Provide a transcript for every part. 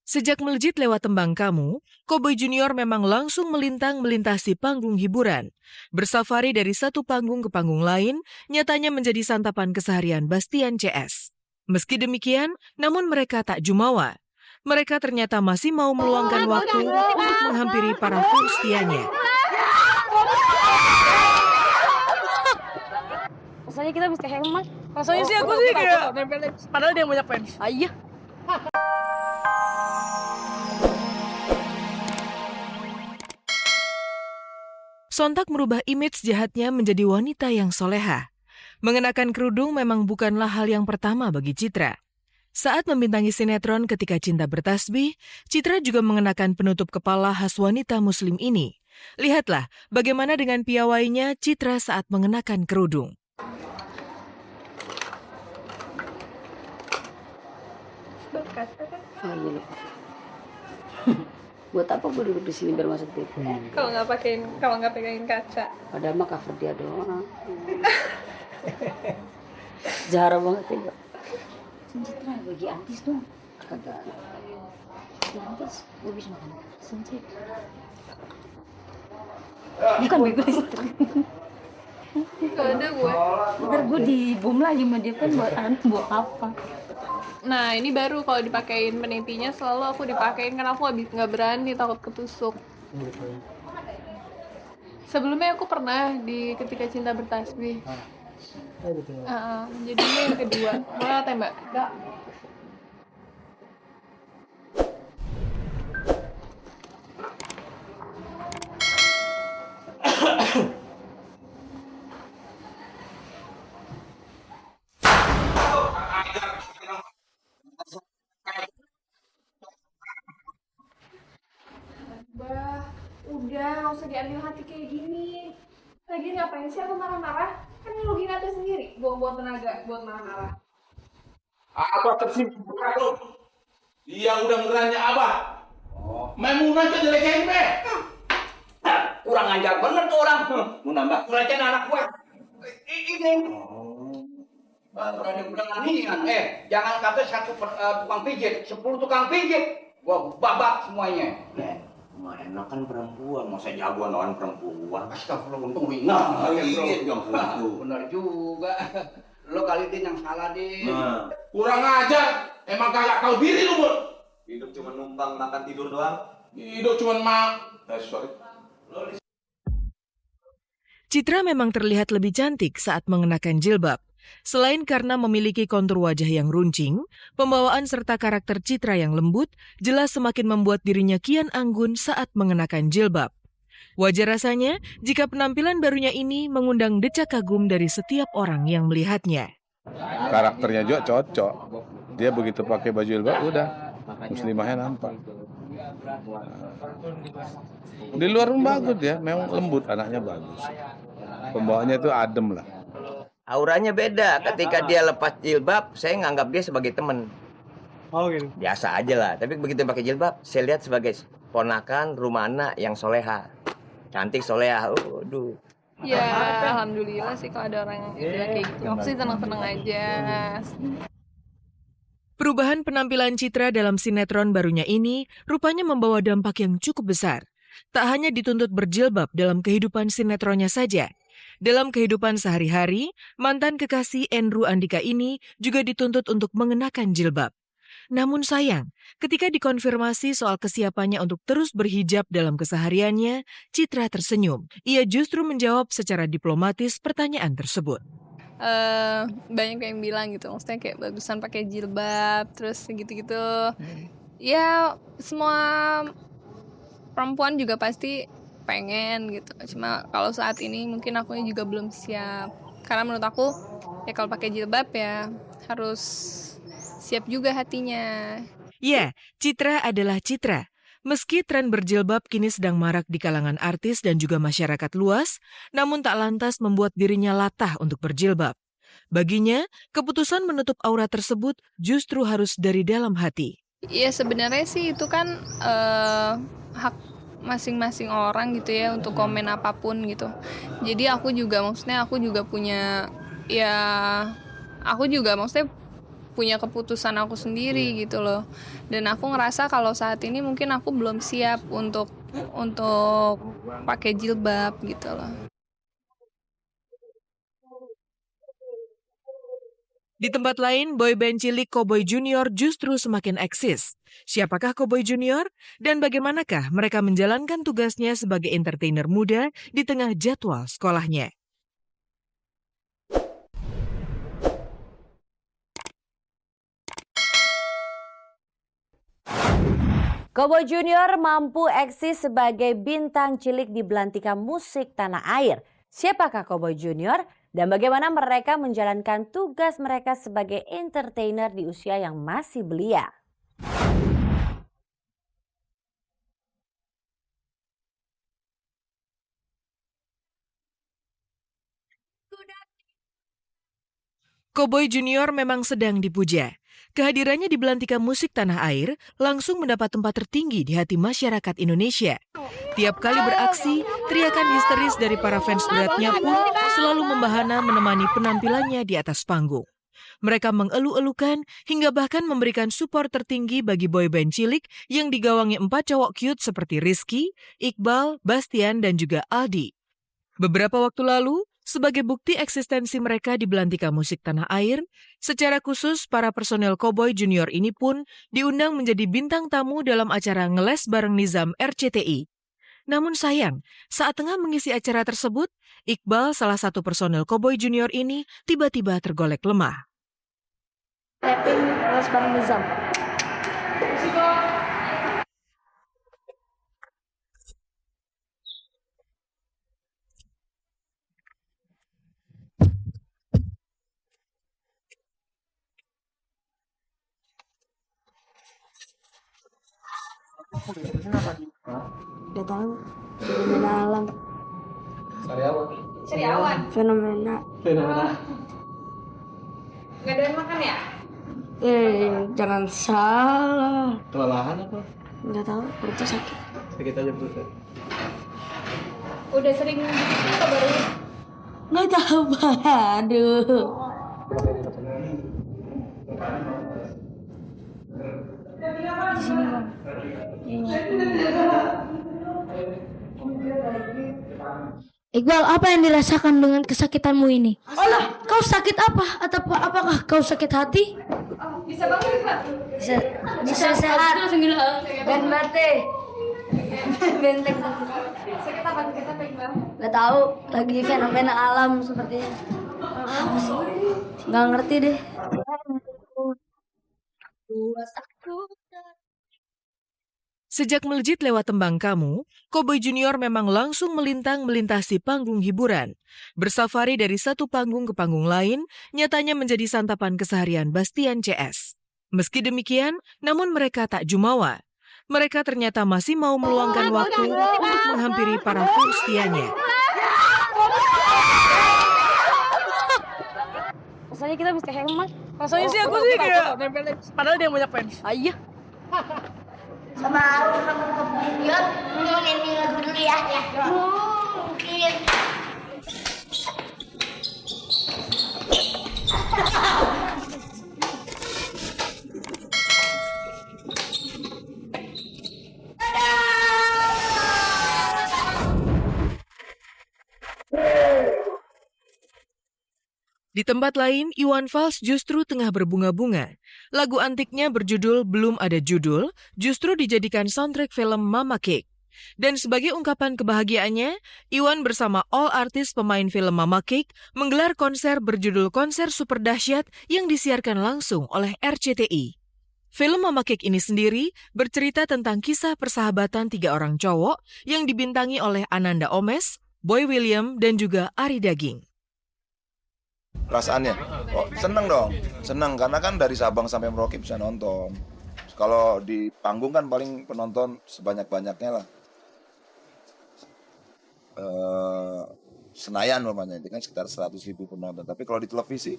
Sejak melejit lewat Tembang Kamu, Cowboy Junior memang langsung melintasi panggung hiburan. Bersafari dari satu panggung ke panggung lain, nyatanya menjadi santapan keseharian Bastian CS. Meski demikian, namun mereka tak jumawa. Mereka ternyata masih mau meluangkan waktu untuk menghampiri para fans setianya. Rasanya kita mesti hemat. Rasanya sih aku sih kayak padahal dia banyak fans. Iya. Sontak merubah image jahatnya menjadi wanita yang soleha. Mengenakan kerudung memang bukanlah hal yang pertama bagi Citra. Saat membintangi sinetron Ketika Cinta Bertasbih, Citra juga mengenakan penutup kepala khas wanita muslim ini. Lihatlah bagaimana dengan piawainya Citra saat mengenakan kerudung. Oh iya lupa. Buat apa gue duduk di sini biar masuk TV? Kalau nggak pegangin kaca. Padahal mah cover dia doang. Jarang banget ya. Citra bagi antis dong. Kagak. Antis, gue bisa makan senjit. Bukan bego istri. Gak ada gue. Ntar gue dibom lagi sama dia kan buat apa? Nah ini baru kalau dipakein penitinya selalu aku dipakein karena aku nggak berani, takut ketusuk. Sebelumnya aku pernah di Ketika Cinta Bertasbih. Jadi ini yang kedua. Mau tembak? Enggak. Udah, nggak usah diambil hati kayak gini. Lagi ngapain sih aku marah-marah? Kan ngerugiin aku sendiri, buang-buang tenaga buat marah-marah. Apa tersimpan lo? Dia udah ngeranya Abah. Maimunah aja jelekain be. Kurang ajar bener tuh orang. Mau nambah pelecehan anak gua. Ini. Berani beranian. Jangan kata satu tukang pijit, 10 tukang pijit. Gua babak semuanya. Enak kan perempuan, masa jagoan lawan perempuan. Astagfirullah, untung wina. Iya, benar juga. Lo kali Din yang salah, Din. Kurang ajar. Emang kagak tahu diri lu, Bud. Hidup cuma numpang makan tidur doang. Hidup cuma sorry. Citra memang terlihat lebih cantik saat mengenakan jilbab. Selain karena memiliki kontur wajah yang runcing, pembawaan serta karakter Citra yang lembut jelas semakin membuat dirinya kian anggun saat mengenakan jilbab. Wajar rasanya jika penampilan barunya ini mengundang decak kagum dari setiap orang yang melihatnya. Karakternya juga cocok. Dia begitu pakai baju jilbab udah muslimahnya nampak. Di luar pun bagus ya, memang lembut, anaknya bagus. Pembawaannya itu adem lah. Auranya beda. Ketika dia lepas jilbab, saya nganggap dia sebagai teman. Oh gitu. Biasa aja lah. Tapi begitu pakai jilbab, saya lihat sebagai ponakan rumana yang soleha. Cantik soleha. Aduh. Ya, alhamdulillah sih kalau ada orang yang bilang kayak gitu. Aku sih senang-senang aja. Perubahan penampilan Citra dalam sinetron barunya ini rupanya membawa dampak yang cukup besar. Tak hanya dituntut berjilbab dalam kehidupan sinetronnya saja. Dalam kehidupan sehari-hari, mantan kekasih Andrew Andika ini juga dituntut untuk mengenakan jilbab. Namun sayang, ketika dikonfirmasi soal kesiapannya untuk terus berhijab dalam kesehariannya, Citra tersenyum. Ia justru menjawab secara diplomatis pertanyaan tersebut. Banyak yang bilang gitu, maksudnya kayak bagusan pakai jilbab, terus gitu-gitu. Ya, semua perempuan juga pasti pengen gitu. Cuma kalau saat ini mungkin akunya juga belum siap. Karena menurut aku ya kalau pakai jilbab ya harus siap juga hatinya. Ya, Citra adalah Citra. Meski tren berjilbab kini sedang marak di kalangan artis dan juga masyarakat luas, namun tak lantas membuat dirinya latah untuk berjilbab. Baginya, keputusan menutup aura tersebut justru harus dari dalam hati. Iya sebenarnya sih itu kan hak masing-masing orang gitu ya untuk komen apapun gitu. Jadi aku juga punya punya keputusan aku sendiri gitu loh. Dan aku ngerasa kalau saat ini mungkin aku belum siap untuk pakai jilbab gitu loh. Di tempat lain, boyband cilik Cowboy Junior justru semakin eksis. Siapakah Cowboy Junior? Dan bagaimanakah mereka menjalankan tugasnya sebagai entertainer muda di tengah jadwal sekolahnya? Cowboy Junior mampu eksis sebagai bintang cilik di belantika musik tanah air. Siapakah Cowboy Junior dan bagaimana mereka menjalankan tugas mereka sebagai entertainer di usia yang masih belia? Cowboy Junior memang sedang dipuja. Kehadirannya di belantika musik tanah air langsung mendapat tempat tertinggi di hati masyarakat Indonesia. Tiap kali beraksi, teriakan histeris dari para fans beratnya pun selalu membahana menemani penampilannya di atas panggung. Mereka mengeluh-elukan hingga bahkan memberikan support tertinggi bagi boyband cilik yang digawangi 4 cowok cute seperti Rizky, Iqbal, Bastian, dan juga Aldi. Beberapa waktu lalu, sebagai bukti eksistensi mereka di belantika musik tanah air, secara khusus para personel Cowboy Junior ini pun diundang menjadi bintang tamu dalam acara Ngeles Bareng Nizam RCTI. Namun sayang, saat tengah mengisi acara tersebut, Iqbal, salah satu personel Cowboy Junior ini, tiba-tiba tergolek lemah. Tapping Ngeles Bareng Nizam. Gak tahu. Fenomena alam. Sariawan. Fenomena. Gak ada makan ya? Jangan salah. Kelelahan apa? Gak tahu. Perutnya sakit. Sakit aja perutnya. Udah sering atau baru? Gak tahu, aduh. Di sini, Bang. Iqbal, apa yang dirasakan dengan kesakitanmu ini? Alah, kau sakit apa? Atau apakah kau sakit hati? Bisa bangun Pak? Bisa sehat dan mati. Benteng. Sakit apa? Sakit apa Iqbal? Gak tahu, lagi fenomena alam sepertinya. Apa sih? Gak ngerti deh. Sejak melejit lewat tembang kamu, Cowboy Junior memang langsung melintang melintasi panggung hiburan. Bersafari dari satu panggung ke panggung lain, nyatanya menjadi santapan keseharian Bastian CS. Meski demikian, namun mereka tak jumawa. Mereka ternyata masih mau meluangkan waktu untuk menghampiri para fans setianya. Rasanya kita mesti hemat. Rasanya sih aku sih kayak padahal dia banyak fans. Iya. Sama Junior, nyanyi lagu dulu ya. Mungkin. Di tempat lain, Iwan Fals justru tengah berbunga-bunga. Lagu antiknya berjudul Belum Ada Judul justru dijadikan soundtrack film Mama Cake. Dan sebagai ungkapan kebahagiaannya, Iwan bersama all artis pemain film Mama Cake menggelar konser berjudul Konser Super Dahsyat yang disiarkan langsung oleh RCTI. Film Mama Cake ini sendiri bercerita tentang kisah persahabatan 3 orang cowok yang dibintangi oleh Ananda Omes, Boy William, dan juga Ari Daging. Perasaannya, seneng dong, seneng karena kan dari Sabang sampai Merauke bisa nonton. Kalau di panggung kan paling penonton sebanyak-banyaknya lah. Senayan namanya itu kan sekitar 100.000 penonton. Tapi kalau di televisi,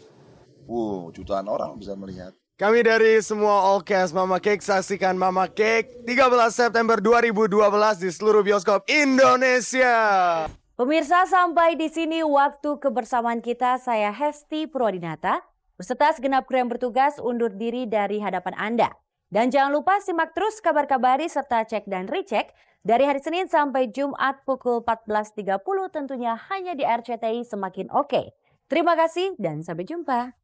jutaan orang bisa melihat. Kami dari semua all cast Mama Cake saksikan Mama Cake 13 September 2012 di seluruh bioskop Indonesia. Pemirsa, sampai di sini waktu kebersamaan kita. Saya Hesti Purwadinata. Beserta segenap kru yang bertugas undur diri dari hadapan Anda. Dan jangan lupa simak terus kabar-kabari serta cek dan recheck dari hari Senin sampai Jumat pukul 14.30 tentunya hanya di RCTI Semakin Oke. Terima kasih dan sampai jumpa.